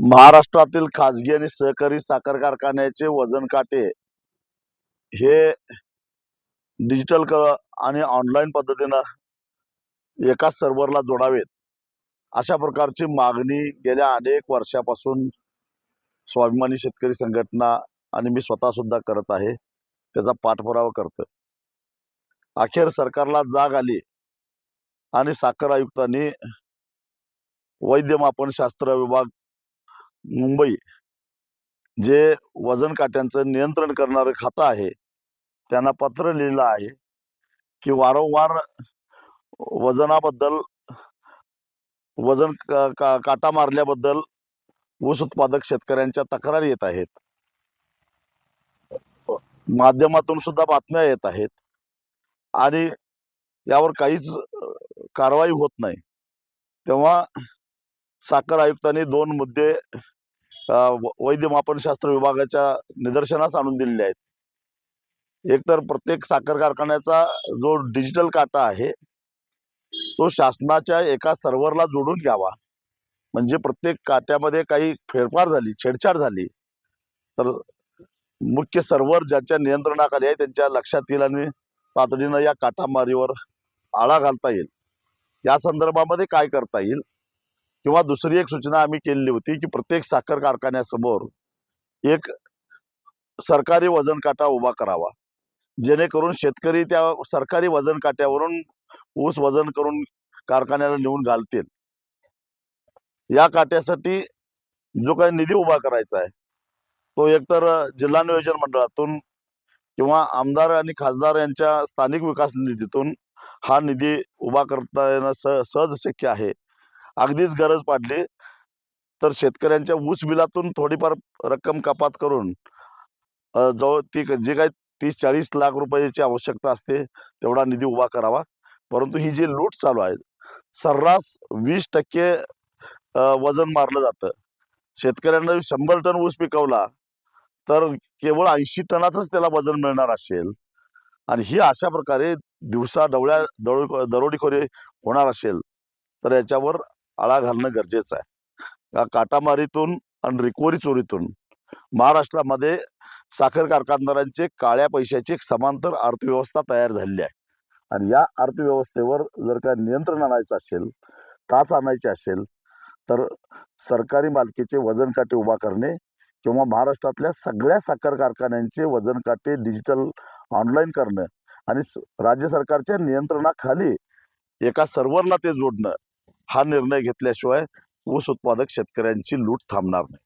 महाराष्ट्रातील खाजगी आणि सहकारी साखर कारखान्याचे वजन काटे हे डिजिटल आणि ऑनलाईन पद्धतीनं एकाच सर्व्हरला जोडावेत अशा प्रकारची मागणी गेल्या अनेक वर्षापासून स्वाभिमानी शेतकरी संघटना आणि मी स्वतः सुद्धा करत आहे. त्याचा पाठपुरावा करतोय. अखेर सरकारला जाग आली आणि साखर आयुक्तांनी वैद्यमापनशास्त्र विभाग मुंबई जे वजन काट्यांचं नियंत्रण करणारे खातं आहे त्यांना पत्र लिहिलं आहे की वारंवार वजनाबद्दल वजन काटा मारल्याबद्दल ऊस उत्पादक शेतकऱ्यांच्या तक्रारी येत आहेत. माध्यमातून सुद्धा बातम्या येत आहेत आणि यावर काहीच कारवाई होत नाही. तेव्हा साखर आयुक्तांनी दोन मुद्दे वैद्यमापनशास्त्र विभागाच्या निदर्शनास आणून दिलेले आहेत. एक तर प्रत्येक साखर कारखान्याचा जो डिजिटल काटा आहे तो शासनाच्या एका सर्व्हरला जोडून घ्यावा. म्हणजे प्रत्येक काट्यामध्ये काही फेरफार झाली, छेडछाड झाली तर मुख्य सर्व्हर ज्यांच्या नियंत्रणाखाली आहे त्यांच्या लक्षात येईल आणि तातडीनं या काटामारीवर आळा घालता येईल. या संदर्भामध्ये काय करता येईल किंवा दुसरी एक सूचना आम्ही केलेली होती की प्रत्येक साखर कारखान्यासमोर एक सरकारी वजन काटा उभा करावा, जेणेकरून शेतकरी त्या सरकारी वजन काट्यावरून ऊस वजन करून कारखान्याला नेऊन घालतील. या काट्यासाठी जो काही निधी उभा करायचा आहे तो एकतर जिल्हा नियोजन मंडळातून किंवा आमदार आणि खासदार यांच्या स्थानिक विकास निधीतून हा निधी उभा करता येणं सहज शक्य आहे. अगदीच गरज पडली तर शेतकऱ्यांच्या ऊस बिलातून थोडीफार रक्कम कपात करून जवळ ती जी काही 30-40 लाख रुपयाची आवश्यकता असते तेवढा निधी उभा करावा. परंतु ही जी लूट चालू आहे, सर्रास 20% वजन मारलं जातं. शेतकऱ्यांना 100 टन ऊस पिकवला तर केवळ 80 टनाचंच त्याला वजन मिळणार असेल आणि ही अशा प्रकारे दिवसा दरोडेखोरी होणार असेल तर याच्यावर आळा घालणं गरजेचं आहे. या काटामारीतून आणि रिकव्हरी चोरीतून महाराष्ट्रामध्ये साखर कारखानदारांचे काळ्या पैशाची एक समांतर अर्थव्यवस्था तयार झालेली आहे आणि या अर्थव्यवस्थेवर जर का नियंत्रण आणायचं असेल, टाच आणायची असेल तर सरकारी मालकीचे वजन काटे उभा करणे किंवा महाराष्ट्रातल्या सगळ्या साखर कारखान्यांचे वजन काटे डिजिटल ऑनलाईन करणं आणि राज्य सरकारच्या नियंत्रणाखाली एका सर्व्हरला ते जोडणं हा निर्णय घेतल्याशिवाय ऊस उत्पादक शेतकऱ्यांची लूट थांबणार नाही.